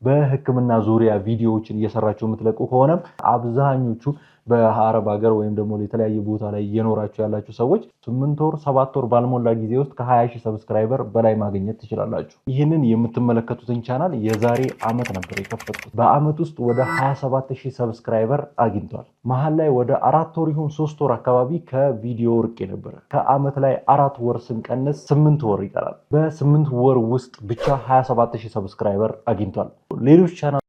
በህክምና ዙሪያ ቪዲዮዎችን እየሰራችሁ የምትለቁ ከሆነ አብዛኞቹ በአረብ ሀገር ወይም ደግሞ የተለያየ ቦታ ላይ እየኖራችሁ ያላችሁ ሰዎች 8 ወር 7 ወር ባልሞላ ጊዜ ውስጥ ከ20,000 ሰብስክራይበር በላይ ማግኘት ትችላላችሁ። ይህንን የምትመለከቱትን ቻናል የዛሬ አመት ነበር የከፈትኩት። በአመት ውስጥ ወደ 27,000 ሰብስክራይበር አግኝቷል። መሀል ላይ ወደ 4 ወር ይሁን 3 ወር አካባቢ ከቪዲዮ ርቄ ነበር። ከአመት ላይ 4 ወር ስንቀንስ 8 ወር ይቀራል። በ8 ወር ውስጥ ብቻ 27,000 ሰብስክራይበር አግኝቷል። ሌሎች ቻናሎችም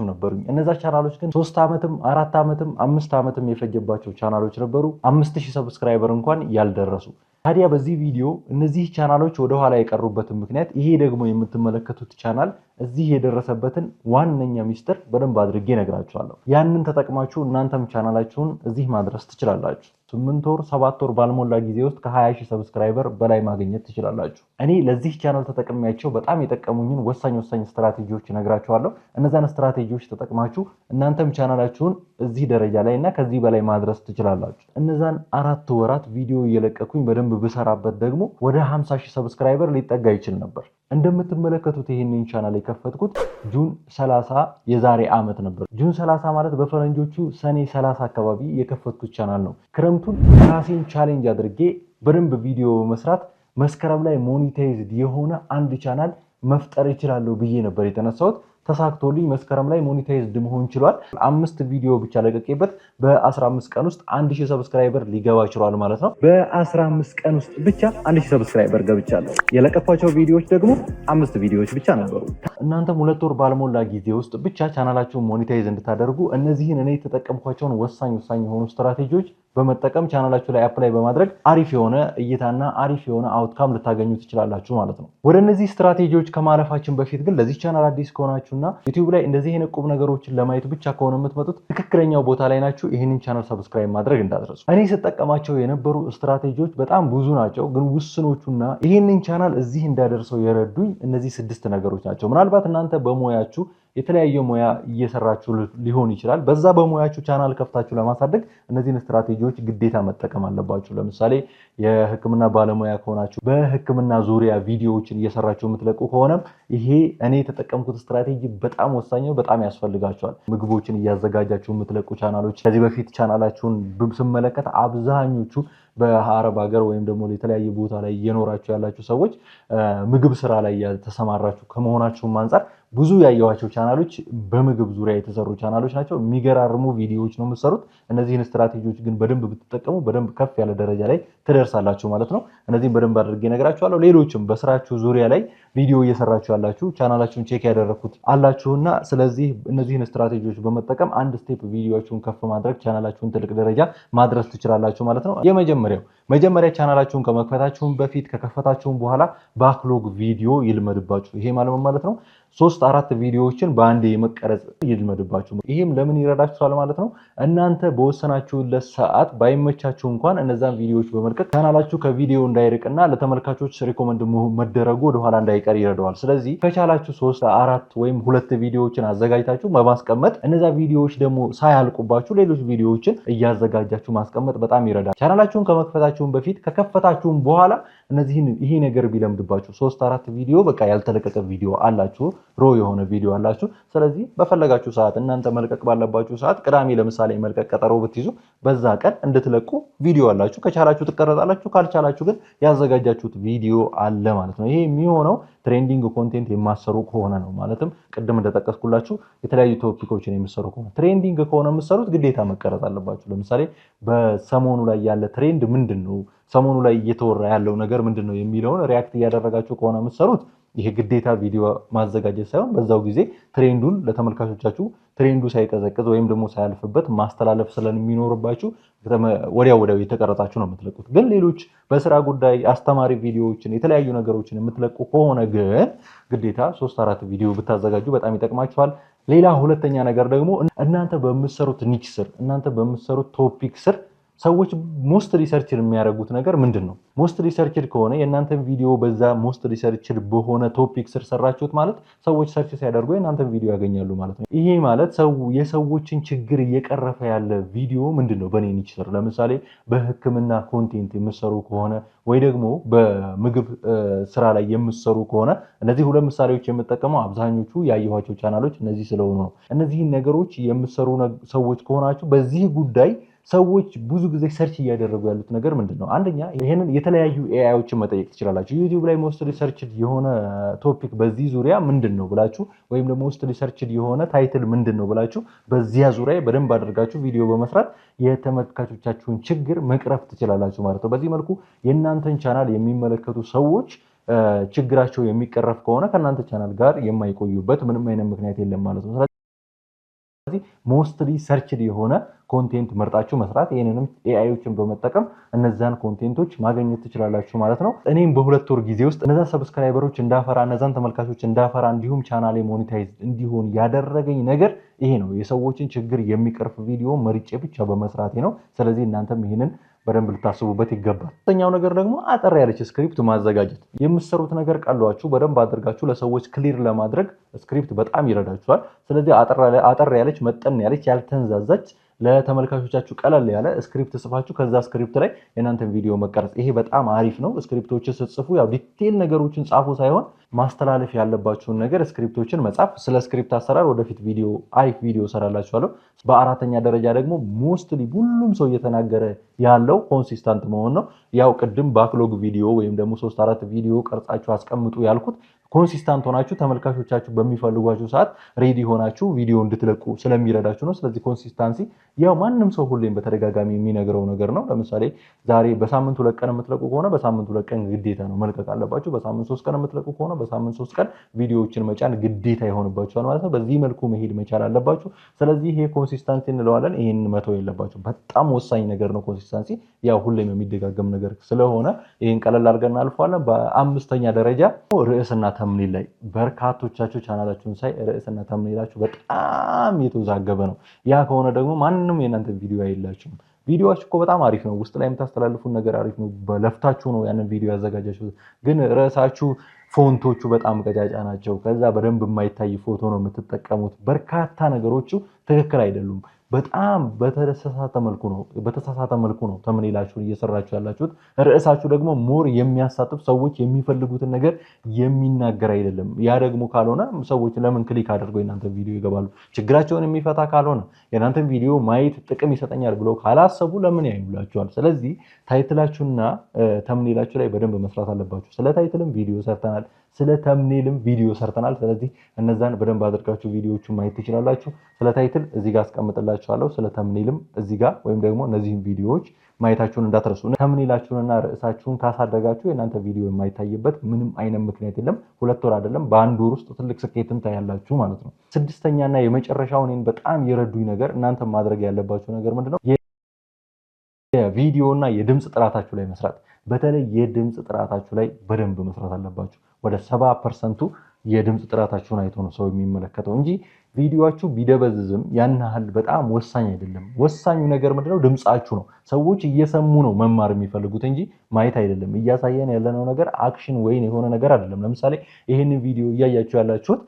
ነበሩኝ። እነዛ ቻናሎች ግን 3 ዓመትም 4 ዓመትም 5 ዓመትም የፈጀባቸው ቻናሎች ነበሩ። 5,000 ሰብስክራይበር እንኳን ያልደረሱ። ታዲያ በዚህ ቪዲዮ እነዚህ ቻናሎች ወደ ኋላ የቀሩበትን ምክንያት፣ ይሄ ደግሞ የምትመለከቱት ቻናል እዚህ የደረሰበትን ዋነኛ ሚስጥር በደንብ አድርጌ ነግራችኋለሁ። ያንን ተጠቅማችሁ እናንተም ቻናላችሁን እዚህ ማድረስ ትችላላችሁ። 8 ወር 7 ወር ባልሞላ ጊዜ ውስጥ ከ20,000 ሰብስክራይበር በላይ ማግኘት ትችላላችሁ። እኔ ለዚህ ቻናል ተጠቅሜያቸው በጣም የጠቀሙኝን ወሳኝ ስትራቴጂዎች ነግራችኋለሁ። እነዛን ስትራቴጂዎች ተጠቅማችሁ እናንተም ቻናላችሁን እዚህ ደረጃ ላይ እና ከዚህ በላይ ማድረስ ትችላላችሁ። እነዛን 4 ወራት ቪዲዮ እየለቀኩኝ በደንብ ብሰራበት ደግሞ ወደ 50,000 ሰብስክራይበር ሊጠጋ ይችል ነበር። እንደምትመለከቱት ይሄንን ቻናል የከፈትኩት ጁን 30 የዛሬ አመት ነበር። ጁን 30 ማለት በፈረንጆቹ ሰኔ 30 አካባቢ የከፈትኩት ቻናል ነው። ክረምቱን ራሴን ቻሌንጅ አድርጌ በደንብ ቪዲዮ በመስራት መስከረም ላይ ሞኔታይዝድ የሆነ አንድ ቻናል መፍጠር ይችላለሁ ብዬ ነበር የተነሳሁት። ተሳክቶልኝ መስከረም ላይ ሞኔታይዝድ መሆን ችሏል። 5 ቪዲዮ ብቻ ለቀቄበት በ15 ቀን ውስጥ 1,000 ሰብስክራይበር ሊገባ ችሏል ማለት ነው። በ15 ቀን ውስጥ ብቻ 1,000 ሰብስክራይበር ገብቻለሁ። የለቀኳቸው ቪዲዮዎች ደግሞ 5 ቪዲዮዎች ብቻ ነበሩ። እናንተም 2 ወር ባልሞላ ጊዜ ውስጥ ብቻ ቻናላችሁን ሞኔታይዝ እንድታደርጉ እነዚህን እኔ የተጠቀምኳቸውን ወሳኝ የሆኑ ስትራቴጂዎች በመጠቀም ቻናላችሁ ላይ አፕላይ በማድረግ አሪፍ የሆነ እይታና አሪፍ የሆነ አውትካም ልታገኙ ትችላላችሁ ማለት ነው። ወደ እነዚህ ስትራቴጂዎች ከማለፋችን በፊት ግን ለዚህ ቻናል አዲስ ከሆናችሁና ዩቲዩብ ላይ እንደዚህ አይነት ቁም ነገሮችን ለማየት ብቻ ከሆነ የምትመጡት ትክክለኛው ቦታ ላይ ናችሁ። ይህንን ቻናል ሰብስክራይብ ማድረግ እንዳትረሱ። እኔ ስጠቀማቸው የነበሩ ስትራቴጂዎች በጣም ብዙ ናቸው፣ ግን ውስኖቹና ይህንን ቻናል እዚህ እንዳደርሰው የረዱኝ እነዚህ 6 ነገሮች ናቸው። ምናልባት እናንተ በሙያችሁ የተለያየ ሙያ እየሰራችሁ ሊሆን ይችላል። በዛ በሙያችሁ ቻናል ከፍታችሁ ለማሳደግ እነዚህን ስትራቴጂዎች ግዴታ መጠቀም አለባችሁ። ለምሳሌ የህክምና ባለሙያ ከሆናችሁ በህክምና ዙሪያ ቪዲዮዎችን እየሰራችሁ የምትለቁ ከሆነም ይሄ እኔ የተጠቀምኩት ስትራቴጂ በጣም ወሳኝ ነው፣ በጣም ያስፈልጋችኋል። ምግቦችን እያዘጋጃችሁ የምትለቁ ቻናሎች፣ ከዚህ በፊት ቻናላችሁን ስመለከት አብዛኞቹ በአረብ ሀገር ወይም ደግሞ የተለያየ ቦታ ላይ እየኖራችሁ ያላችሁ ሰዎች ምግብ ስራ ላይ ተሰማራችሁ ከመሆናችሁም አንፃር ብዙ ያየኋቸው ቻናሎች በምግብ ዙሪያ የተሰሩ ቻናሎች ናቸው። የሚገራርሙ ቪዲዮዎች ነው የምትሰሩት። እነዚህን ስትራቴጂዎች ግን በደንብ ብትጠቀሙ በደንብ ከፍ ያለ ደረጃ ላይ ትደርሳላችሁ ማለት ነው። እነዚህን በደንብ አድርጌ እነግራችኋለሁ። ሌሎችም በስራችሁ ዙሪያ ላይ ቪዲዮ እየሰራችሁ ያላችሁ ቻናላችሁን ቼክ ያደረኩት አላችሁና ስለዚህ እነዚህን ስትራቴጂዎች በመጠቀም አንድ ስቴፕ ቪዲዮዎቹን ከፍ ማድረግ ቻናላችሁን ትልቅ ደረጃ ማድረስ ትችላላችሁ ማለት ነው። መጀመሪያ ቻናላችሁን ከመክፈታችሁም በፊት ከከፈታችሁም በኋላ ባክሎግ ቪዲዮ ይልመድባችሁ። ይሄ ማለት ነው 3-4 ቪዲዮዎችን በአንዴ የመቀረጽ ይልመድባችሁ። ይሄም ለምን ይረዳችኋል ማለት ነው? እናንተ በወሰናችሁለት ሰዓት ባይመቻችሁ እንኳን እነዛን ቪዲዮዎች በመልቀቅ ቻናላችሁ ከቪዲዮ እንዳይርቅና ለተመልካቾች ሪኮመንድ መደረጉ ወደኋላ እንዳይቀር ይረዳዋል። ስለዚህ ከቻላችሁ 3-4 ወይም 2 ቪዲዮዎችን አዘጋጅታችሁ በማስቀመጥ እነዛ ቪዲዮዎች ደግሞ ሳያልቁባችሁ ሌሎች ቪዲዮዎችን እያዘጋጃችሁ ማስቀመጥ በጣም ይረዳል። ቻናላችሁን ከመክፈታችሁም በፊት ከከፈታችሁም በኋላ ይሄ ነገር ቢለምድባችሁ 3-4 ቪዲዮ በቃ ያልተለቀቀ ቪዲዮ አላችሁ፣ ሮ የሆነ ቪዲዮ አላችሁ። ስለዚህ በፈለጋችሁ ሰዓት እናንተ መልቀቅ ባለባችሁ ሰዓት ቅዳሜ ለምሳሌ መልቀቅ ቀጠሮ ብትይዙ በዛ ቀን እንድትለቁ ቪዲዮ አላችሁ። ከቻላችሁ ትቀረጻላችሁ፣ ካልቻላችሁ ግን ያዘጋጃችሁት ቪዲዮ አለ ማለት ነው። ይሄ የሚሆነው ትሬንዲንግ ኮንቴንት የማሰሩ ከሆነ ነው። ማለትም ቅድም እንደጠቀስኩላችሁ የተለያዩ ቶፒኮችን የምሰሩ ከሆነ ትሬንዲንግ ከሆነ የምሰሩት ግዴታ መቀረጽ አለባችሁ። ለምሳሌ በሰሞኑ ላይ ያለ ትሬንድ ምንድነው፣ ሰሞኑ ላይ እየተወራ ያለው ነገር ምንድነው የሚለውን ሪያክት እያደረጋችሁ ከሆነ የምትሰሩት ይሄ ግዴታ ቪዲዮ ማዘጋጀት ሳይሆን በዛው ጊዜ ትሬንዱን ለተመልካቾቻችሁ ትሬንዱ ሳይቀዘቅዝ ወይም ደግሞ ሳያልፍበት ማስተላለፍ ስለሚኖርባችሁ ወዲያው የተቀረጻችሁ ነው የምትለቁት። ግን ሌሎች በስራ ጉዳይ አስተማሪ ቪዲዮዎችን የተለያዩ ነገሮችን የምትለቁ ከሆነ ግን ግዴታ 3-4 ቪዲዮ ብታዘጋጁ በጣም ይጠቅማችኋል። ሌላ ሁለተኛ ነገር ደግሞ እናንተ በምትሰሩት ኒች ስር እናንተ በምትሰሩት ቶፒክ ስር ሰዎች ሞስት ሪሰርች የሚያደርጉት ነገር ምንድን ነው? ሞስት ሪሰርችድ ከሆነ የእናንተን ቪዲዮ በዛ ሞስት ሪሰርችድ በሆነ ቶፒክ ስር ሰራችሁት ማለት ሰዎች ሰርች ሲያደርጉ የእናንተን ቪዲዮ ያገኛሉ ማለት ነው። ይሄ ማለት የሰዎችን ችግር እየቀረፈ ያለ ቪዲዮ ምንድነው በኔ ኒች ስር ለምሳሌ በህክምና ኮንቴንት የምትሰሩ ከሆነ ወይ ደግሞ በምግብ ስራ ላይ የምትሰሩ ከሆነ እነዚህ ሁለት ምሳሌዎች የምጠቀመው አብዛኞቹ ያየኋቸው ቻናሎች እነዚህ ስለሆኑ ነው። እነዚህን ነገሮች የምትሰሩ ሰዎች ከሆናችሁ በዚህ ጉዳይ ሰዎች ብዙ ጊዜ ሰርች እያደረጉ ያሉት ነገር ምንድነው? አንደኛ ይሄንን የተለያዩ ኤአይዎችን መጠየቅ ትችላላችሁ። ዩቲዩብ ላይ ሞስት ሪሰርችድ የሆነ ቶፒክ በዚህ ዙሪያ ምንድነው ብላችሁ ወይም ደግሞ ሞስት ሪሰርችድ የሆነ ታይትል ምንድነው ብላችሁ በዚያ ዙሪያ በደንብ አድርጋችሁ ቪዲዮ በመስራት የተመልካቾቻችሁን ችግር መቅረፍ ትችላላችሁ ማለት ነው። በዚህ መልኩ የእናንተን ቻናል የሚመለከቱ ሰዎች ችግራቸው የሚቀረፍ ከሆነ ከእናንተ ቻናል ጋር የማይቆዩበት ምንም አይነት ምክንያት የለም ማለት ነው። ሞስትሊ ሰርችድ የሆነ ኮንቴንት መርጣችሁ መስራት ይሄንንም ኤአይዎችን በመጠቀም እነዛን ኮንቴንቶች ማግኘት ትችላላችሁ ማለት ነው። እኔም በሁለት ወር ጊዜ ውስጥ እነዛን ሰብስክራይበሮች እንዳፈራ እነዛን ተመልካቾች እንዳፈራ እንዲሁም ቻናሌ ሞኔታይዝ እንዲሆን ያደረገኝ ነገር ይሄ ነው። የሰዎችን ችግር የሚቀርፍ ቪዲዮ መርጬ ብቻ በመስራቴ ነው። ስለዚህ እናንተም ይሄንን በደንብ ልታስቡበት ይገባል። ሁለተኛው ነገር ደግሞ አጠር ያለች ስክሪፕት ማዘጋጀት። የምትሰሩት ነገር ቀሏችሁ በደንብ አድርጋችሁ ለሰዎች ክሊር ለማድረግ ስክሪፕት በጣም ይረዳችኋል። ስለዚህ አጠር ያለች መጠን ያለች ያልተንዛዛች ለተመልካቾቻችሁ ቀለል ያለ ስክሪፕት ጽፋችሁ ከዛ ስክሪፕት ላይ የእናንተን ቪዲዮ መቀረጽ ይሄ በጣም አሪፍ ነው። ስክሪፕቶችን ስትጽፉ ያው ዲቴል ነገሮችን ጻፉ ሳይሆን ማስተላለፍ ያለባችሁን ነገር ስክሪፕቶችን መጻፍ። ስለ ስክሪፕት አሰራር ወደፊት አሪፍ ቪዲዮ ሰራላችኋለሁ። በአራተኛ ደረጃ ደግሞ ሞስትሊ ሁሉም ሰው እየተናገረ ያለው ኮንሲስታንት መሆን ነው። ያው ቅድም ባክሎግ ቪዲዮ ወይም ደግሞ 3-4 ቪዲዮ ቀርጻችሁ አስቀምጡ ያልኩት ኮንሲስታንት ሆናችሁ ተመልካቾቻችሁ በሚፈልጓችሁ ሰዓት ሬዲ ሆናችሁ ቪዲዮ እንድትለቁ ስለሚረዳችሁ ነው። ስለዚህ ኮንሲስታንሲ ያው ማንም ሰው ሁሌም በተደጋጋሚ የሚነግረው ነገር ነው። ለምሳሌ ዛሬ በሳምንት 2 ቀን የምትለቁ ከሆነ በሳምንት 2 ቀን ግዴታ ነው መልቀቅ አለባችሁ። በሳምንት 3 ቀን የምትለቁ ከሆነ በሳምንት 3 ቀን ቪዲዮዎችን መጫን ግዴታ ይሆንባችኋል ማለት ነው። በዚህ መልኩ መሄድ መቻል አለባችሁ። ስለዚህ ይሄ ኮንሲስታንሲ እንለዋለን። ይሄንን መተው የለባችሁ። በጣም ወሳኝ ነገር ነው ኮንሲስታንሲ። ያው ሁሌም የሚደጋገም ነገር ስለሆነ ይሄን ቀለል አድርገን እናልፈዋለን። በአምስተኛ ደረጃ ርዕስና ተምኔል ላይ በርካቶቻችሁ ቻናላችሁን ሳይ ርዕስና ተምኔላችሁ በጣም የተወዛገበ ነው። ያ ከሆነ ደግሞ ማንንም የእናንተ ቪዲዮ አይላችሁም። ቪዲዮአችሁ እኮ በጣም አሪፍ ነው። ውስጥ ላይ የምታስተላልፉት ነገር አሪፍ ነው። በለፍታችሁ ነው ያንን ቪዲዮ ያዘጋጃችሁት። ግን ርዕሳችሁ ፎንቶቹ በጣም ቀጫጫ ናቸው። ከዛ በደንብ የማይታይ ፎቶ ነው የምትጠቀሙት። በርካታ ነገሮቹ ትክክል አይደሉም። በጣም በተሳሳተ መልኩ ነው ተምኔላችሁን እየሰራችሁ ያላችሁት። ርዕሳችሁ ደግሞ ሞር የሚያሳትፍ ሰዎች የሚፈልጉትን ነገር የሚናገር አይደለም። ያ ደግሞ ካልሆነ ሰዎች ለምን ክሊክ አድርገው የእናንተ ቪዲዮ ይገባሉ? ችግራቸውን የሚፈታ ካልሆነ የእናንተን ቪዲዮ ማየት ጥቅም ይሰጠኛል ብለው ካላሰቡ ለምን ያዩላችኋል? ስለዚህ ታይትላችሁና ተምኔላችሁ ላይ በደንብ መስራት አለባችሁ። ስለ ታይትልም ቪዲዮ ሰርተናል፣ ስለ ተምኔልም ቪዲዮ ሰርተናል። ስለዚህ እነዛን በደንብ አድርጋችሁ ቪዲዮዎቹን ማየት ትችላላችሁ። ስለ ታይትል እዚህ ጋር አስቀምጥላችኋለሁ፣ ስለ ተምኔልም እዚህ ጋር ወይም ደግሞ እነዚህን ቪዲዮዎች ማየታችሁን እንዳትረሱ። ተምኔላችሁንና ርዕሳችሁን ካሳደጋችሁ የእናንተ ቪዲዮ የማይታይበት ምንም አይነት ምክንያት የለም። 2 ወር አይደለም በ1 ወር ውስጥ ትልቅ ስኬትን ታያላችሁ ማለት ነው። ስድስተኛና የመጨረሻው እኔን በጣም የረዱኝ ነገር እናንተ ማድረግ ያለባችሁ ነገር ምንድነው? የቪዲዮና የድምፅ ጥራታችሁ ላይ መስራት። በተለይ የድምፅ ጥራታችሁ ላይ በደንብ መስራት አለባችሁ። ወደ 70% የድምፅ ጥራታችሁን አይቶ ነው ሰው የሚመለከተው እንጂ ቪዲዮአችሁ ቢደበዝዝም ያን ያህል በጣም ወሳኝ አይደለም። ወሳኙ ነገር ምንድነው? ድምጻችሁ ነው። ሰዎች እየሰሙ ነው መማር የሚፈልጉት እንጂ ማየት አይደለም። እያሳየን ያለነው ነገር አክሽን ወይን የሆነ ነገር አይደለም። ለምሳሌ ይሄንን ቪዲዮ እያያችሁ ያላችሁት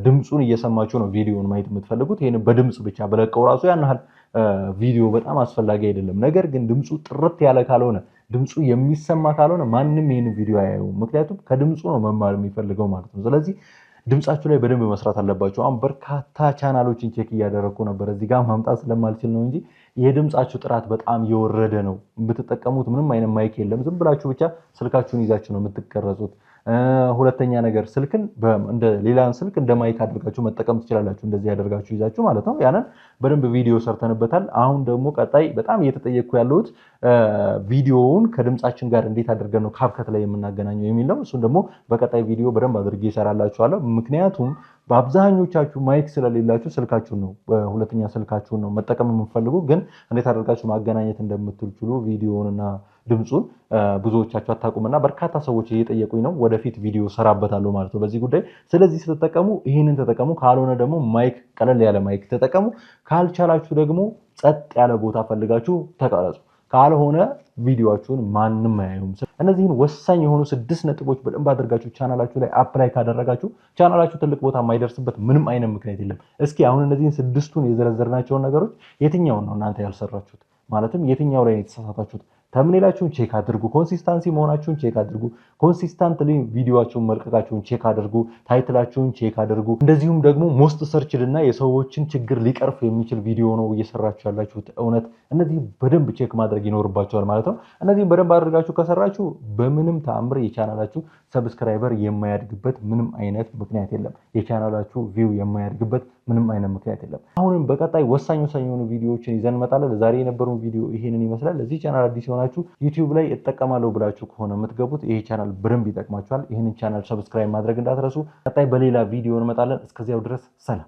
ድምጹን እየሰማችሁ ነው ቪዲዮውን ማየት የምትፈልጉት። ይሄን በድምጽ ብቻ በለቀው ራሱ ያን ያህል ቪዲዮ በጣም አስፈላጊ አይደለም። ነገር ግን ድምጹ ጥርት ያለ ካልሆነ ድምጹ የሚሰማ ካልሆነ ማንም ይሄን ቪዲዮ አያየውም። ምክንያቱም ከድምጹ ነው መማር የሚፈልገው ማለት ነው። ስለዚህ ድምጻችሁ ላይ በደንብ መስራት አለባችሁ። አሁን በርካታ ቻናሎችን ቼክ እያደረኩ ነበር። እዚህ ጋር ማምጣት ስለማልችል ነው እንጂ የድምጻችሁ ጥራት በጣም የወረደ ነው። የምትጠቀሙት ምንም አይነት ማይክ የለም። ዝም ብላችሁ ብቻ ስልካችሁን ይዛችሁ ነው የምትቀረጹት። ሁለተኛ ነገር ስልክን እንደ ሌላን ስልክ እንደ ማይክ አድርጋችሁ መጠቀም ትችላላችሁ። እንደዚህ ያደርጋችሁ ይዛችሁ ማለት ነው። ያንን በደንብ ቪዲዮ ሰርተንበታል። አሁን ደግሞ ቀጣይ በጣም እየተጠየቅኩ ያለሁት ቪዲዮውን ከድምጻችን ጋር እንዴት አድርገን ነው ካፕከት ላይ የምናገናኘው የሚል ነው። እሱን ደግሞ በቀጣይ ቪዲዮ በደንብ አድርጌ እሰራላችኋለሁ። ምክንያቱም በአብዛኞቻችሁ ማይክ ስለሌላችሁ ስልካችሁን ነው ሁለተኛ ስልካችሁን ነው መጠቀም የምትፈልጉ። ግን እንዴት አድርጋችሁ ማገናኘት እንደምትችሉ ቪዲዮውንና ድምጹን ብዙዎቻችሁ አታውቁምና በርካታ ሰዎች እየጠየቁኝ ነው። ወደፊት ቪዲዮ ሰራበታለሁ ማለት ነው በዚህ ጉዳይ። ስለዚህ ስትጠቀሙ ይሄንን ተጠቀሙ። ካልሆነ ደግሞ ማይክ ቀለል ያለ ማይክ ተጠቀሙ። ካልቻላችሁ ደግሞ ጸጥ ያለ ቦታ ፈልጋችሁ ተቀረጹ። ካልሆነ ቪዲዮአችሁን ማንም አያዩም። እነዚህን ወሳኝ የሆኑ 6 ነጥቦች በደንብ አድርጋችሁ ቻናላችሁ ላይ አፕላይ ካደረጋችሁ ቻናላችሁ ትልቅ ቦታ የማይደርስበት ምንም አይነት ምክንያት የለም። እስኪ አሁን እነዚህን 6ቱን የዘረዘርናቸውን ነገሮች የትኛውን ነው እናንተ ያልሰራችሁት? ማለትም የትኛው ላይ ነው የተሳሳታችሁት? ተምኔላችሁን ቼክ አድርጉ። ኮንሲስታንሲ መሆናችሁን ቼክ አድርጉ። ኮንሲስታንትሊ ቪዲዮአችሁን መልቀቃችሁን ቼክ አድርጉ። ታይትላችሁን ቼክ አድርጉ። እንደዚሁም ደግሞ ሞስት ሰርችድ እና የሰዎችን ችግር ሊቀርፍ የሚችል ቪዲዮ ነው እየሰራችሁ ያላችሁት እውነት? እነዚህ በደንብ ቼክ ማድረግ ይኖርባቸዋል ማለት ነው። እነዚህም በደንብ አድርጋችሁ ከሰራችሁ በምንም ተአምር የቻናላችሁ ሰብስክራይበር የማያድግበት ምንም አይነት ምክንያት የለም። የቻናላችሁ ቪው የማያድግበት ምንም አይነት ምክንያት የለም። አሁንም በቀጣይ ወሳኝ የሆኑ ቪዲዮዎችን ይዘን እንመጣለን። ዛሬ የነበረውን ቪዲዮ ይሄንን ይመስላል። ለዚህ ቻናል አዲስ የሆናችሁ ዩቲዩብ ላይ እጠቀማለሁ ብላችሁ ከሆነ የምትገቡት ይሄ ቻናል በደንብ ይጠቅማችኋል። ይህንን ቻናል ሰብስክራይብ ማድረግ እንዳትረሱ። ቀጣይ በሌላ ቪዲዮ እንመጣለን። እስከዚያው ድረስ ሰላም።